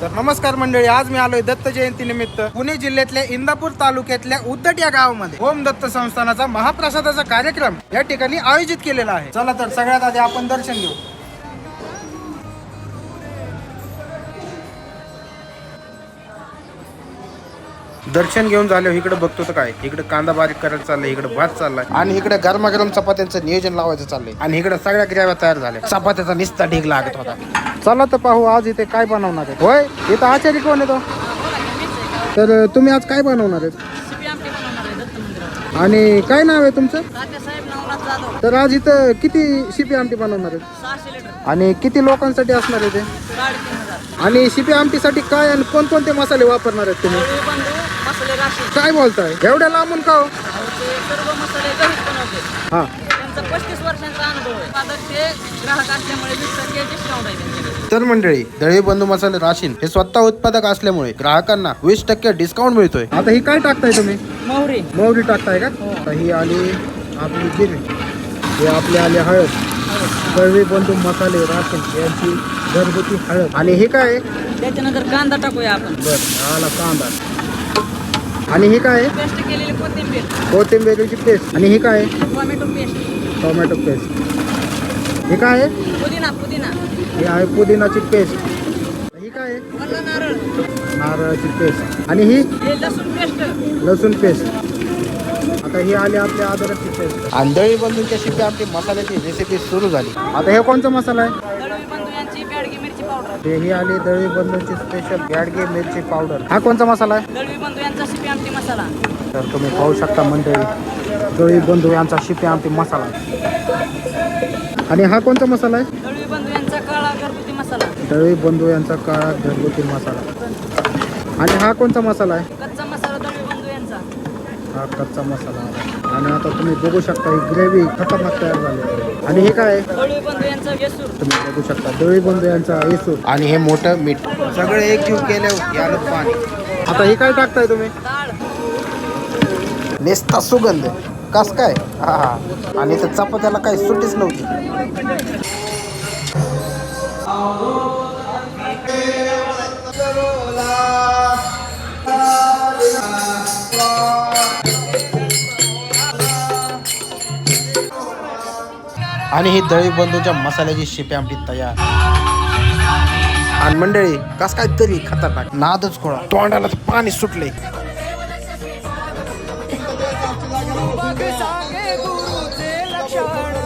तर नमस्कार मंडळी, आज मी आलोय दत्त जयंती निमित्त पुणे जिल्ह्यातल्या इंदापूर तालुक्यातल्या उद्धट या गावामध्ये ओम दत्त संस्थानाचा महाप्रसादाचा कार्यक्रम या ठिकाणी आयोजित केलेला आहे. चला तर सगळ्यात आधी आपण दर्शन घेऊ. दर्शन घेऊन झालं इकडे बघतो तर काय, इकडे कांदा बारीक करायला चाललंय, इकडे भात चाललाय आणि इकडे गरमागरम चपात्यांचं नियोजन लावायचं चाललंय आणि इकडे सगळ्या ग्रेव्या तयार झाल्या. चपात्याचा निस्ता ढीग लागत होता. चला तर पाहू आज इथे काय बनवणार आहे. होय, इथं आचार्य कोण येतो? तर तुम्ही आज काय बनवणार आहेत आणि काय नाव आहे तुमचं? तर आज इथं किती शिपी आमटी बनवणार आहेत आणि किती लोकांसाठी असणार आहे ते? आणि शिपी आमटीसाठी काय आणि कोणकोणते मसाले वापरणार आहेत तुम्ही? काय बोलताय, एवढ्या लांबून का? हा, 35 वर्षांचा अनुभव आहे. ग्राहक असल्यामुळे 20% डिस्काउंट आहे. तर मंडळी, दळवी बंधू मसाले राशीन हे स्वतः उत्पादक असल्यामुळे ग्राहकांना 20% डिस्काउंट मिळतोय. आता ही काय टाकताय तुम्ही? मोहरी टाकताय का? आता ही आली आपली जिरे, हे आपले आले हळद. दळवी बंधू मसाले राशीन यांची घरगुती हळद. आणि हे काय? त्याच्यानंतर कांदा टाकूया आपण. बरं, आला कांदा. आणि हे काय? पेस्ट केलेली कोथिंबीर. कोथिंबीरची पेस्ट. आणि हे काय? Tomato paste. Tomato paste. हे काय आहे? पुदिना. हे आहे पुदिनाची पेस्ट. ही काय आहे? वल्ला नारळ. नारळाची पेस्ट. आणि ही लसूण पेस्ट. लसूण पेस्ट. आता ही आली आपल्या अद्रकची पेस्ट. आणि दळवी बंधूंच्या शिपी आमची मसाल्याची रेसिपी सुरू झाली. आता हे कोणचा मसाला आहे? दळवी बंधू यांची बॅडगी मिरची पावडर. ही आली दळवी बंधूंची स्पेशल बॅडगी मिरची पावडर. हा कोणचा मसाला आहे? दळवी बंधू यांचा शिपी आमटी मसाला. तर तुम्ही पाहू शकता मंडळी, दळवी बंधू यांचा शिपी आमटी मसाला. आणि हा कोणता मसाला आहे? दळवी बंधू यांचा काळा घरगुती मसाला. दळवी बंधू यांचा काळा घरगुती मसाला. आणि हा कोणता मसाला आहे? कच्चा मसाला दळवी बंधू यांचा. हा कच्चा मसाला आहे. आणि आता तुम्ही बघू शकता ही ग्रेव्ही खतरनाक तयार झाली आहे. आणि हे काय आहे? दळवी बंधू यांचा येसूर. तुम्ही बघू शकता दळवी बंधू यांचा येसूर. आणि हे मोठं मीठ सगळे एकजीव केलं याला पाणी. आता हे काय टाकताय तुम्ही? डाळ. नेसता सुगंध कस काय? हा हा. आणि त्या चपात्याला काही सुटीच नव्हती. आणि ही दळवी बंधूच्या मसाल्याची शिपी आमटी तयार. आणि मंडळी कस काय तरी खतरनाक नादच खोळा, तोंडाला पाणी सुटले. सांगे गुरुचे लक्षण